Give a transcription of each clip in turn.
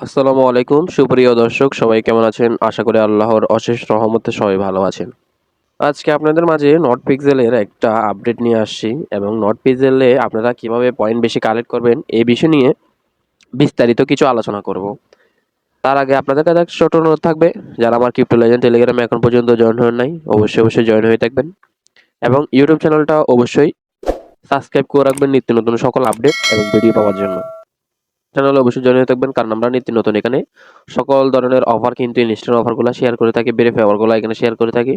আসসালামু আলাইকুম সুপ্রিয় দর্শক সবাই কেমন আছেন? আশা করি আল্লাহর অশেষ রহমতে সবাই ভালো আছেন। আজকে আপনাদের মাঝে নট পিক্সেলের একটা আপডেট নিয়ে আসছি এবং নট পিক্সেলে আপনারা কিভাবে পয়েন্ট বেশি কালেক্ট করবেন এই বিষয় নিয়ে বিস্তারিত কিছু আলোচনা করব। তার আগে আপনাদের কাছে একটা ছোট অনুরোধ থাকবে, যারা আমার ক্রিপ্টো লেজেন্ড টেলিগ্রামে এখন পর্যন্ত জয়েন হন নাই অবশ্যই জয়েন হয়ে থাকবেন এবং ইউটিউব চ্যানেলটা অবশ্যই সাবস্ক্রাইব করে রাখবেন নিত্য নতুন সকল আপডেট এবং ভিডিও পাওয়ার জন্য। চ্যানেলে অবশ্যই জয়েন হয়ে থাকবেন, কারণ আমরা নিত্য নতুন এখানে সকল ধরনের অফার কিন্তু ইনস্ট্যান্ট অফারগুলো শেয়ার করে থাকি, ভেরিফাই অফারগুলো এখানে শেয়ার করে থাকি।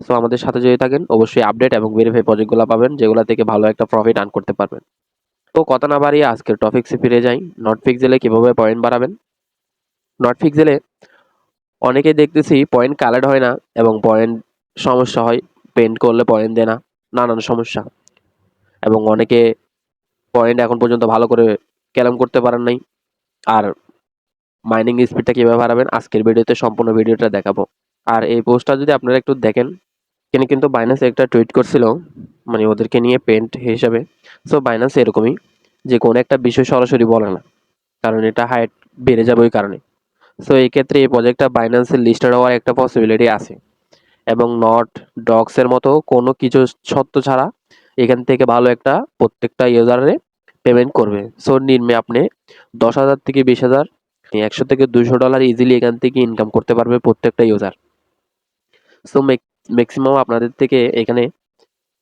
সো আমাদের সাথে যদি থাকেন অবশ্যই আপডেট এবং ভেরিফাই প্রজেক্টগুলো পাবেন, যেগুলো থেকে ভালো একটা প্রফিট আর্ন করতে পারবেন। তো কথা না বাড়িয়ে আজকের টপিকসে ফিরে যাই। নট পিক্সেলে কিভাবে পয়েন্ট বাড়াবেন। নট পিক্সেলে অনেকেই দেখতেছি পয়েন্ট কালেক্ট হয় না এবং পয়েন্ট সমস্যা হয়, পেন্ট করলে পয়েন্ট দেয় না, নানান সমস্যা। এবং অনেকে পয়েন্ট এখন পর্যন্ত ভালো করে ক্লেম করতে পারেন নাই। আর মাইনিং স্পিডটা কিভাবে বাড়াবেন আজকের ভিডিওতে সম্পূর্ণ ভিডিওটা দেখাবো। আর এই পোস্টটা যদি আপনারা একটু দেখেন, এখানে কিন্তু বাইন্যান্স একটা টুইট করছিল, মানে ওদেরকে নিয়ে পেন্ট হিসাবে। সো বাইন্যান্স এরকমই, যে কোনো একটা বিষয় সরাসরি বলে না, কারণ এটা হাইট বেড়ে যাবে ওই কারণে। সো এই ক্ষেত্রে এই প্রজেক্টটা বাইন্যান্সের লিস্টেড হওয়ার একটা পসিবিলিটি আছে এবং নট ডক্সের মতো কোনো কিছু সত্য ছাড়া এখান থেকে ভালো একটা প্রত্যেকটা ইউজারে পেমেন্ট করবে। সো নিম্নে আপনি 10,000 থেকে 20,000, 100 থেকে 200 ডলার ইজিলি এখান থেকে ইনকাম করতে পারবে প্রত্যেকটা ইউজার। সো ম্যাক্সিমাম আপনাদের থেকে এখানে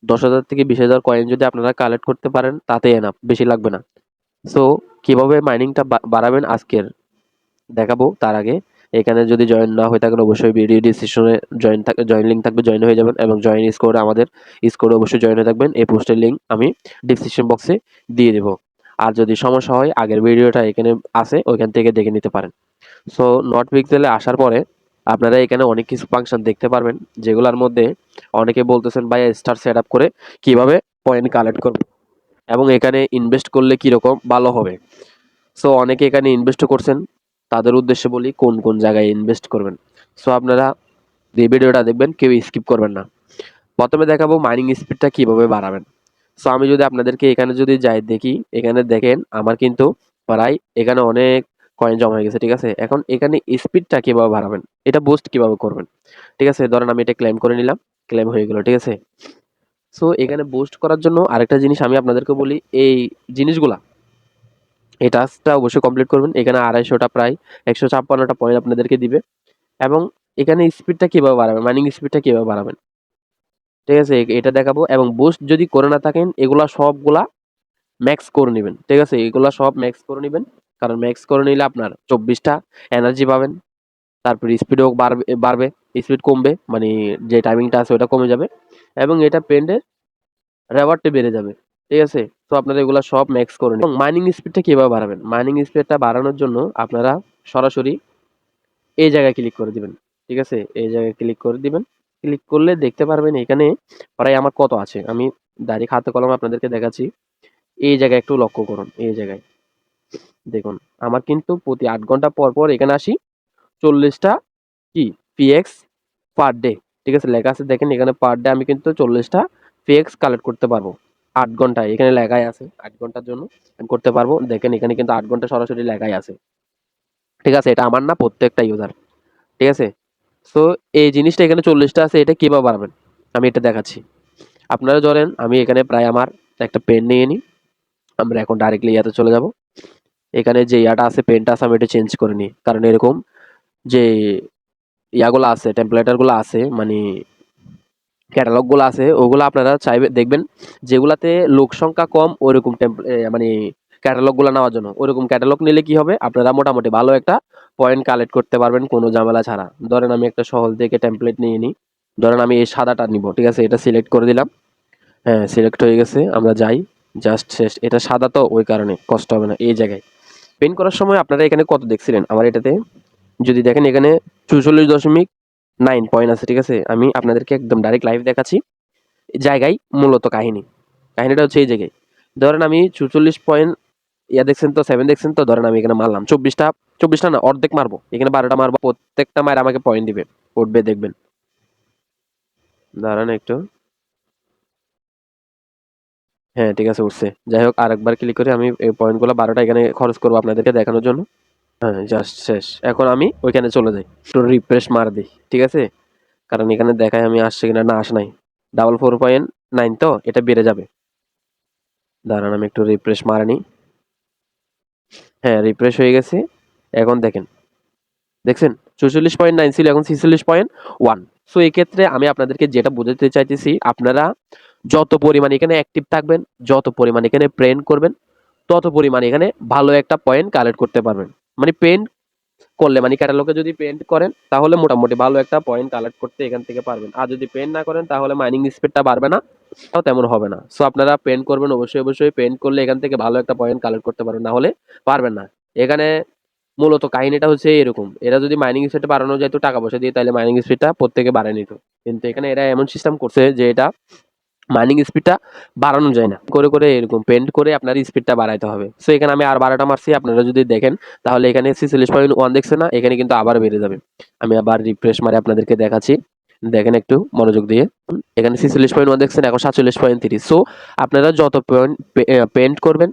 10,000 থেকে 20,000 কয়েন যদি আপনারা কালেক্ট করতে পারেন তাতে এনাফ, বেশি লাগবে না। সো কিভাবে মাইনিংটা বাড়াবেন আজকের দেখাবো। তার আগে এখানে যদি জয়েন না হয়ে থাকেন অবশ্যই ভিডিও ডিসক্রিপশনে জয়েন লিঙ্ক থাকবে, জয়েন হয়ে যাবেন এবং জয়েন স্কোরে আমাদের স্কোরে অবশ্যই জয়েন হয়ে থাকবেন। এই পোস্টের লিঙ্ক আমি ডিসক্রিপশন বক্সে দিয়ে দেবো। আর যদি সমস্যা হয় আগের ভিডিওটা এখানে আছে, ওইখান থেকে দেখে নিতে পারেন। সো নট পিক্সেলে আসার পরে আপনারা এখানে অনেক কিছু ফাংশন দেখতে পারবেন, যেগুলোর মধ্যে অনেকে বলতেছেন ভাই স্টার সেট আপ করে কিভাবে পয়েন্ট কালেক্ট করব এবং এখানে ইনভেস্ট করলে কীরকম ভালো হবে। সো অনেকে এখানে ইনভেস্ট করছেন, তাদের উদ্দেশ্যে বলি কোন কোন জায়গায় ইনভেস্ট করবেন। সো আপনারা এই ভিডিওটা দেখবেন, কেউ স্কিপ করবেন না। প্রথমে দেখাবো মাইনিং স্পিডটা কিভাবে বাড়াবেন। সো আমি যদি আপনাদেরকে এখানে যদি যাই দেখি, এখানে দেখেন আমার কিন্তু প্রায় এখানে অনেক কয়েন জমা হয়ে গেছে, ঠিক আছে। এখন এখানে স্পিডটা কিভাবে বাড়াবেন, এটা বুস্ট কিভাবে করবেন, ঠিক আছে। ধরেন আমি এটা ক্লেম করে নিলাম, ক্লেম হয়ে গেল, ঠিক আছে। সো এখানে বুস্ট করার জন্য আরেকটা জিনিস আমি আপনাদেরকে বলি, এই জিনিসগুলা এই টাস্কটা অবশ্যই কমপ্লিট করবেন। এখানে 250টা প্রায় 156টা পয়েন্ট আপনাদেরকে দিবে এবং এখানে স্পিডটা কিভাবে বাড়াবেন, মাইনিং স্পিডটা কিভাবে বাড়াবেন, ঠিক আছে, এটা দেখাবো। এবং বুস্ট যদি করে না থাকেন এগুলা সবগুলা ম্যাক্স করে নেবেন, ঠিক আছে। এগুলা সব ম্যাক্স করে নেবেন, কারণ ম্যাক্স করে নিলে আপনার 24টা এনার্জি পাবেন। তারপর স্পিডও বাড়বে, স্পিড কমবে, মানে যে টাইমিংটা আছে ওটা কমে যাবে এবং এটা পেন্ডের রেওয়ার্ডটা বেড়ে যাবে, ঠিক আছে। তো আপনারা এগুলা সব ম্যাক্স করে নিন। এবং মাইনিং স্পিডটা কিভাবে বাড়াবেন, মাইনিং স্পিডটা বাড়ানোর জন্য আপনারা সরাসরি এই জায়গায় ক্লিক করে দিবেন, ঠিক আছে। এই জায়গায় ক্লিক করে দিবেন, ক্লিক করলে দেখতে পারবেন এখানে প্রায় আমার কত আছে। আমি ডাইরেক্ট হাতে কলম আপনাদেরকে দেখাচ্ছি। এই জায়গায় একটু লক্ষ্য করুন, এই জায়গায় দেখুন আমার কিন্তু প্রতি 8 ঘন্টা পর পর এখানে আসি 40টা কি পিএক্স পার ডে, ঠিক আছে, লেখা আছে দেখেন এখানে পার ডে আমি কিন্তু 40টা পিএক্স কালেক্ট করতে পারবো 8 ঘন্টায়। এখানে লেখাই আছে 8 ঘন্টার জন্য আমি করতে পারবো, দেখেন এখানে কিন্তু 8 ঘন্টা সরাসরি লেখাই আছে, ঠিক আছে। এটা আমার না, প্রত্যেকটা ইউজার, ঠিক আছে। সো এই জিনিসটা এখানে 40টা আছে, এটা কিভাবে বাড়াবেন আমি এটা দেখাচ্ছি। আপনারা ধরেন আমি এখানে প্রায় আমার একটা পেন নিয়ে নিই, আমরা এখন ডাইরেক্টলি ইয়াতে চলে যাব। এখানে যে ইয়াটা আছে পেনটা আছে আমি এটা চেঞ্জ করে নিই, কারণ এরকম যে ইয়াগুলো আছে টেম্পলেটারগুলো আছে, মানে ক্যাটালগুলো আছে ওগুলো আপনারা চাইবে দেখবেন যেগুলাতে লোক সংখ্যা কম ওইরকম মানে ক্যাটালগুলো নেওয়ার জন্য। ওইরকম ক্যাটালগ নিলে কি হবে, আপনারা মোটামুটি ভালো একটা পয়েন্ট কালেক্ট করতে পারবেন কোনো ঝামেলা ছাড়া। ধরেন আমি একটা সহজ থেকে টেমপ্লেট নিয়ে নিই, ধরেন আমি এই সাদাটা নিব, ঠিক আছে, এটা সিলেক্ট করে দিলাম। হ্যাঁ সিলেক্ট হয়ে গেছে, আমরা যাই, জাস্ট শেষ। এটা সাদা তো ওই কারণে কষ্ট হবে না। এই জায়গায় পেন্ট করার সময় আপনারা এখানে কত দেখছিলেন, আমার এটাতে যদি দেখেন এখানে 44.9 পয়েন্ট আছে, ঠিক আছে। আমি আপনাদেরকে একদম ডাইরেক্ট লাইভ দেখাচ্ছি জায়গায় মূলত কাহিনীটা হচ্ছে এই জায়গায়। ধরেন আমি 44 পয়েন্ট ইয়া দেখছেন তো 7 দেখছেন তো, ধরেন আমি এখানে মারলাম 24টা না, অর্ধেক মারবো, এখানে 12টা মারবো, প্রত্যেকটা মায়ের আমাকে পয়েন্ট দিবে, উঠবে দেখবেন। দাঁড়ান একটু, হ্যাঁ ঠিক আছে উঠছে। যাই হোক আরেকবার ক্লিক করে আমি এই পয়েন্টগুলো 12টা এখানে খরচ করবো আপনাদেরকে দেখানোর জন্য। হ্যাঁ, জাস্ট শেষ। এখন আমি ওইখানে চলে যাই। একটু রিফ্রেশ মার দেই। ঠিক আছে? কারণ এখানে দেখায় আমি আসছে কিনা, না আসে নাই। 449 তো এটা বেড়ে যাবে। দাঁড়ান আমি একটু রিফ্রেশ মারে নিই। হ্যাঁ, রিফ্রেশ হয়ে গেছে। এখন দেখেন। দেখছেন? ৪৪.৯ ছিল, এখন ৪৬.১। সো এক্ষেত্রে আমি আপনাদেরকে যেটা বোঝাতে চাইতেছি, আপনারা যত পরিমাণ এখানে অ্যাক্টিভ থাকবেন, যত পরিমাণ এখানে পেন্ট করবেন, তত পরিমাণ এখানে ভালো একটা পয়েন্ট কালেক্ট করতে পারবেন। মানে পেন্ট করলে, মানে ক্যাটালগে যদি পেন্ট করেন তাহলে মোটামুটি ভালো একটা পয়েন্ট কালেক্ট করতে এখান থেকে পারবেন। আর যদি পেন্ট না করেন তাহলে মাইনিং স্পিডটা বাড়বে না, তাও তেমন হবে না। সো আপনারা পেন্ট করবেন, অবশ্যই অবশ্যই পেন্ট করলে এখান থেকে ভালো একটা পয়েন্ট কালেক্ট করতে পারবেন, না হলে পারবেন না। এখানে মূলত কাহিনীটা হচ্ছে এরকম, এরা যদি মাইনিং স্পিডটা বাড়ানো যেত টাকা পয়সা দিয়ে, তাহলে মাইনিং স্পিডটা প্রত্যেকে বাড়ায় নিত। কিন্তু এখানে এরা এমন সিস্টেম করছে যে এটা মাইনিং স্পিডটা বাড়ানো যায় না, করে করে এরকম পেন্ট করে আপনার স্পিডটা বাড়াইতে হবে। সো এখানে আমি আর 12টা মারছি, আপনারা যদি দেখেন তাহলে এখানে 46.1 দেখছে না, এখানে কিন্তু আবার বেড়ে যাবে। আমি আবার রিফ্রেশ মারে আপনাদেরকে দেখাচ্ছি, দেখেন একটু মনোযোগ দিয়ে। এখানে 46.1 দেখছেন, এখন 47.3। সো আপনারা যত পয়েন্ট পেন্ট করবেন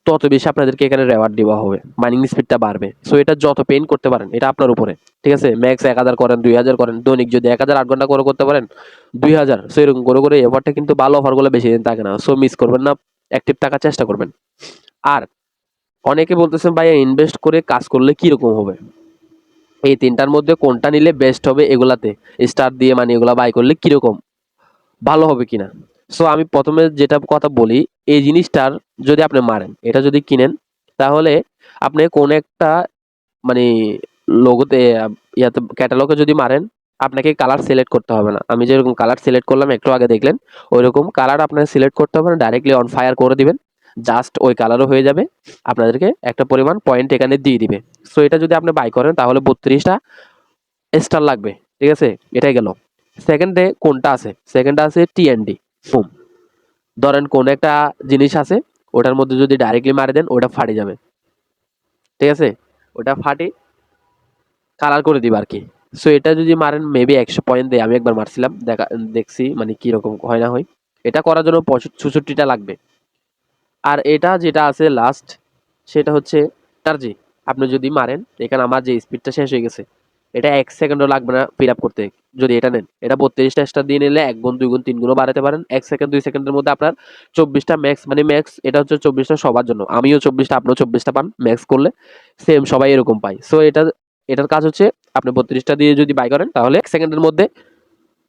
তত বেশি আপনাদেরকে এখানে রেওয়ার্ড দেওয়া হবে, মাইনিং স্পিডটা বাড়বে। সো এটা যত পেইন্ট করতে পারেন এটা আপনার উপরে। ঠিক আছে? ম্যাক্স 1000 করেন, 2000 করেন, দৈনিক যদি 1000 8 ঘন্টা করে করতে পারেন, 2000। সো এরকম করে করে এফারটা কিন্তু ভালো, অফারগুলো বেশি দিন থাকে না। সো মিস করবেন না, অ্যাক্টিভ থাকার চেষ্টা করবেন। আর অনেকে বলতেছেন ভাইয়া ইনভেস্ট করে কাজ করলে কিরকম হবে, এই তিনটার মধ্যে কোনটা নিলে বেস্ট হবে, এগুলাতে স্টার দিয়ে মানে এগুলা বাই করলে কিরকম ভালো হবে কিনা। সো আমি প্রথমে যেটা কথা বলি, এই জিনিসটার যদি আপনি মারেন, এটা যদি কিনেন, তাহলে আপনি কোন একটা মানে লোগোতে ইয়াতে ক্যাটালগে যদি মারেন, আপনাকে কালার সিলেক্ট করতে হবে না। আমি যেরকম কালার সিলেক্ট করলাম একটু আগে দেখলেন, ওইরকম কালার আপনাকে সিলেক্ট করতে হবে না, ডাইরেক্টলি অন ফায়ার করে দিবেন। জাস্ট ওই কালারও হয়ে যাবে, আপনাদেরকে একটা পরিমাণ পয়েন্ট এখানে দিয়ে দিবে। সো এটা যদি আপনি বাই করেন তাহলে 32টা স্টার লাগবে। ঠিক আছে? এটাই গেল। সেকেন্ডে কোনটা আছে? সেকেন্ডে আছে টিএনডি। বুম। ধরেন কোন একটা জিনিস আছে, ওটার মধ্যে যদি ডাইরেক্টলি মারি দেন ওটা ফাটে যাবে। ঠিক আছে? ওটা ফাটে কালার করে দিবা আর কি। সো এটা যদি মারেন মেবি 100 পয়েন্ট দেয়, আমি একবার মারছিলাম, দেখছি মানে কি রকম হয় না হয়। এটা করার জন্য 65টা লাগবে। আর এটা যেটা আছে লাস্ট, সেটা হচ্ছে টার্জি। আপনি যদি মারেন, এখানে আমার যে স্পিডটা শেষ হয়ে গেছে, এটা 1 সেকেন্ডও লাগবে না ফিল আপ করতে। যদি এটা নেন, এটা 32টা স্টার দিয়ে নিলে 1 গুণ 2 গুণ 3 গুণও বাড়াতে পারেন। 1 সেকেন্ড 2 সেকেন্ডের মধ্যে আপনার 24টা ম্যাক্স, মানে ম্যাক্স এটা হচ্ছে 24টা সবার জন্য। আমিও 24টা, আপনিও 24টা পান ম্যাক্স করলে, সেম সবাই এরকম পায়। সো এটার কাজ হচ্ছে আপনি 32টা দিয়ে যদি বাই করেন তাহলে 1 সেকেন্ডের মধ্যে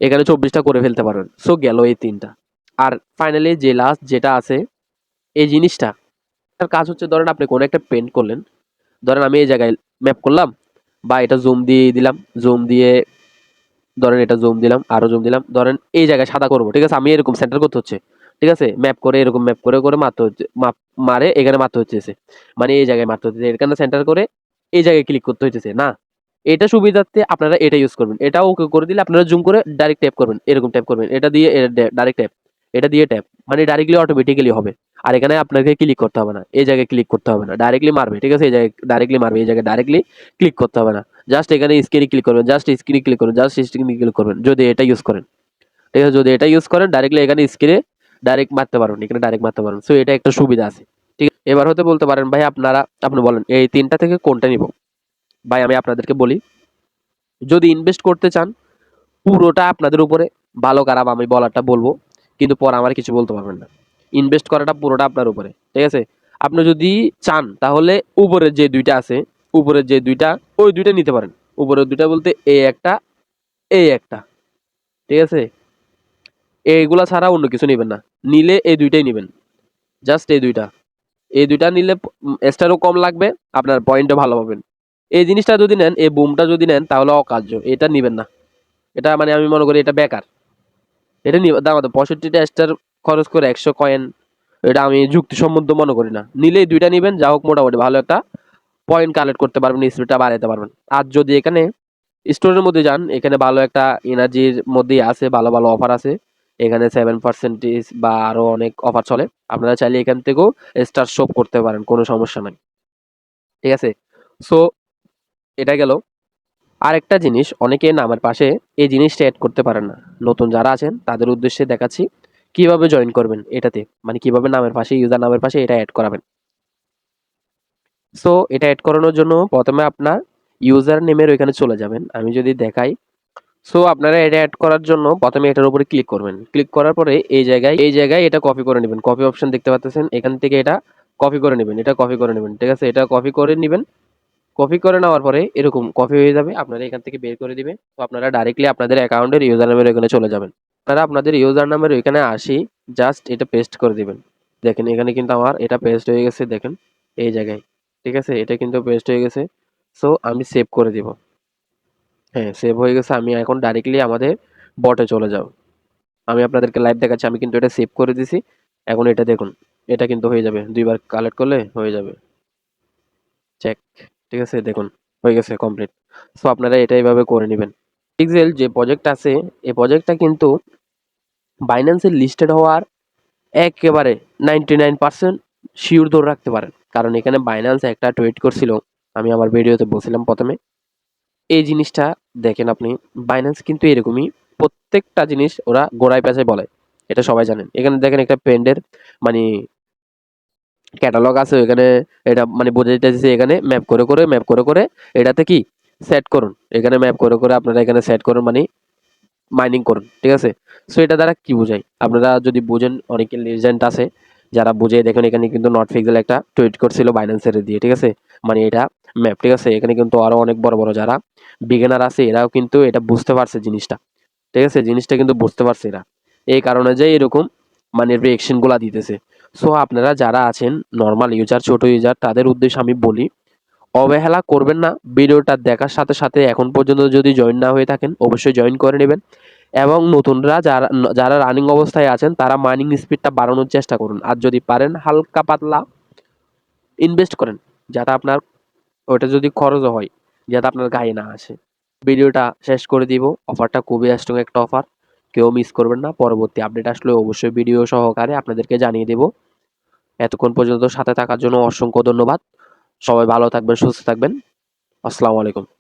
এখানে 24টা করে ফেলতে পারবেন। সো গেল এই তিনটা। আর ফাইনালি যে লাস্ট যেটা আছে, এই জিনিসটা এটার কাজ হচ্ছে, ধরেন আপনি কোনো একটা পেন্ট করলেন, ধরেন আমি এই জায়গায় ম্যাপ করলাম, বা এটা জুম দিয়ে দিলাম, জুম দিয়ে ধরেন এটা জুম দিলাম, আরো জুম দিলাম, ধরেন এই জায়গায় সাদা করবো। ঠিক আছে? আমি এরকম সেন্টার করতে হচ্ছে। ঠিক আছে? ম্যাপ করে এরকম ম্যাপ করে করে মারতে হচ্ছে, মারে এখানে মারতে হচ্ছে, মানে এই জায়গায় মারতে হচ্ছে, এখানে সেন্টার করে এই জায়গায় ক্লিক করতে হইতেছে না। এটা সুবিধার্থে আপনারা এটা ইউজ করবেন। এটা ওকে করে দিলে আপনারা জুম করে ডাইরেক্ট ট্যাপ করবেন, এরকম ট্যাপ করবেন, এটা দিয়ে ডাইরেক্ট ট্যাপ, এটা দিয়ে ট্যাপ, মানে ডাইরেক্টলি অটোমেটিক্যালি হবে। আর এখানে আপনাকে ক্লিক করতে হবে না, এই জায়গায় ক্লিক করতে হবে না, ডাইরেক্টলি মারবে। ঠিক আছে? এই জায়গায় ডাইরেক্টলি মারবে, এই জায়গায় ডাইরেক্টলি ক্লিক করতে হবে না। জাস্ট এখানে স্ক্রিনে ক্লিক করবেন, জাস্ট স্ক্রিনে ক্লিক করবেন, জাস্ট স্ক্রিনে ক্লিক করবেন, যদি এটা ইউজ করেন। ঠিক আছে? যদি এটা ইউজ করেন ডাইরেক্টলি এখানে স্ক্রিনে ডাইরেক্ট মারতে পারবেন, এখানে ডাইরেক্ট মারতে পারবেন। সো এটা একটা সুবিধা আছে। ঠিক আছে? এবার হতে বলতে পারেন ভাই আপনি বলেন এই তিনটা থেকে কোনটা নিব। ভাই আমি আপনাদেরকে বলি, যদি ইনভেস্ট করতে চান, পুরোটা আপনাদের উপরে। ভালো খারাপ আমি বলাটা বলবো, কিন্তু পরে আমার কিছু বলতে পারবেন না। ইনভেস্ট করাটা পুরোটা আপনার উপরে। ঠিক আছে? আপনি যদি চান তাহলে উপরের যে দুইটা আছে, উপরের যে দুইটা, ওই দুইটা নিতে পারেন। উপরের দুইটা বলতে এই একটা, এই একটা। ঠিক আছে? এইগুলা ছাড়া অন্য কিছু নিবেন না। নিলে এই দুইটাই নিবেন, জাস্ট এই দুইটা। এই দুইটা নিলে স্টারও কম লাগবে, আপনার পয়েন্টও ভালো পাবেন। এই জিনিসটা যদি নেন, এই বুমটা যদি নেন তাহলে অকার্য, এটা নিবেন না। এটা মানে আমি মনে করি এটা বেকার। এটা নিয়ে দাম 65টা স্টার খরচ করে 100 কয়েন, এটা আমি যুক্তিসম্মত মনে করি না। নিলেই দুইটা নিবেন, যা হোক মোটামুটি ভালো একটা পয়েন্ট কালেক্ট করতে পারবেন, স্পিডটা বাড়াতে পারবেন। আর যদি এখানে স্টোরের মধ্যে যান, এখানে ভালো একটা এনার্জির মধ্যেই আছে, ভালো ভালো অফার আছে। এখানে 7% বা আরো অনেক অফার চলে। আপনারা চাইলে এখান থেকেও স্টার শপ করতে পারেন, কোনো সমস্যা নাই। ঠিক আছে? সো এটা গেল। আরেকটা জিনিস, অনেকে নামের পাশে এই জিনিসটা অ্যাড করতে পারেন না। নতুন যারা আছেন তাদের উদ্দেশ্যে দেখাচ্ছি কিভাবে জয়েন করবেন এটাতে, মানে কিভাবে নামের পাশে, ইউজার নামের পাশে এটা অ্যাড করাবেন। সো এটা অ্যাড করানোর জন্য প্রথমে আপনার ইউজার নেমের ওইখানে চলে যাবেন। আমি যদি দেখাই, সো আপনারা এটা অ্যাড করার জন্য প্রথমে এটার উপরে ক্লিক করবেন। ক্লিক করার পরে এই জায়গায় এটা কপি করে নেবেন। কপি অপশন দেখতে পাচ্ছেন, এখান থেকে এটা কপি করে নেবেন। এটা কপি করে নেবেন, ঠিক আছে? এটা কপি করে নেবেন। কপি করে নেওয়ার পরে এরকম কপি হয়ে যাবে, আপনারা এখান থেকে বের করে দিবে। তো আপনারা ডাইরেক্টলি আপনাদের অ্যাকাউন্টের ইউজার নামের ওখানে চলে যাবেন। আপনারা আপনাদের ইউজার নামের ওইখানে আসি জাস্ট এটা পেস্ট করে দিবেন। দেখেন এখানে কিন্তু আমার এটা পেস্ট হয়ে গেছে, দেখেন এই জায়গায়, ঠিক আছে? এটা কিন্তু পেস্ট হয়ে গেছে। সো আমি সেভ করে দিব। হ্যাঁ, সেভ হয়ে গেছে। আমি এখন ডাইরেক্টলি আমাদের বটে চলে যাব। আমি আপনাদেরকে লাইভ দেখাচ্ছি, আমি কিন্তু এটা সেভ করে দিছি। এখন এটা দেখুন, এটা কিন্তু হয়ে যাবে, দুইবার কালেক্ট করলে হয়ে যাবে। চেক, ঠিক আছে? দেখুন হয়ে গেছে কমপ্লিট। সো আপনারা এটা এইভাবে করে নেবেন। পিক্সেল যে প্রজেক্ট আছে, এই প্রজেক্টটা কিন্তু বাইন্যান্সের লিস্টেড হওয়ার একেবারে 99% শিওর ধরে রাখতে পারেন। কারণ এখানে বাইন্যান্স একটা টুইট করছিল, আমি আমার ভিডিওতে বলছিলাম প্রথমে। এই জিনিসটা দেখেন আপনি, বাইন্যান্স কিন্তু এরকমই প্রত্যেকটা জিনিস ওরা গোড়ায় পেঁচায় বলে, এটা সবাই জানেন। এখানে দেখেন একটা পেন্ডের মানে ক্যাটালগ আছে এখানে, এটা মানে বোঝাইতে চাইছে এখানে ম্যাপ করে করে এটাতে কি সেট করুন, এখানে ম্যাপ করে করে আপনারা এখানে সেট করুন, মানে মাইনিং করুন, ঠিক আছে? সো এটা দ্বারা কি বোঝায় আপনারা যদি বুঝেন, অনেকে লেজেন্ড আছে যারা বুঝে, দেখেন এখানে কিন্তু নট ফিক্সেল একটা টুইট করছিল বাইন্যান্সের দিয়ে, ঠিক আছে? মানে এটা ম্যাপ, ঠিক আছে? এখানে কিন্তু আরো অনেক বড় বড় যারা বিগিনার আছে এরাও কিন্তু এটা বুঝতে পারছে জিনিসটা, ঠিক আছে? জিনিসটা কিন্তু বুঝতে পারছে এরা, এই কারণে যে এরকম মানে রিয়েকশন গুলা দিতেছে। সো আপনারা যারা আছেন নর্মাল ইউজার, ছোট ইউজার, তাদের উদ্দেশ্যে আমি বলি, অবহেলা করবেন না। ভিডিওটা দেখার সাথে সাথে এখন পর্যন্ত যদি জয়েন না হয়ে থাকেন, অবশ্যই জয়েন করে নেবেন। এবং নতুনরা যারা যারা রানিং অবস্থায় আছেন, তারা মাইনিং স্পিডটা বাড়ানোর চেষ্টা করুন। আর যদি পারেন হালকা পাতলা ইনভেস্ট করেন, যাতে আপনার ওটা যদি খরচও হয়, যাতে আপনার গায়ে না আসে। ভিডিওটা শেষ করে দিব। অফারটা খুবই স্ট্রং একটা অফার, কেউ মিস করবেন না। পরবর্তী আপডেট আসলে অবশ্যই ভিডিও সহকারে আপনাদেরকে জানিয়ে দেব। এতক্ষণ পর্যন্ত সাথে থাকার জন্য অসংখ্য ধন্যবাদ। সবাই ভালো থাকবেন, সুস্থ থাকবেন। আসসালামু আলাইকুম।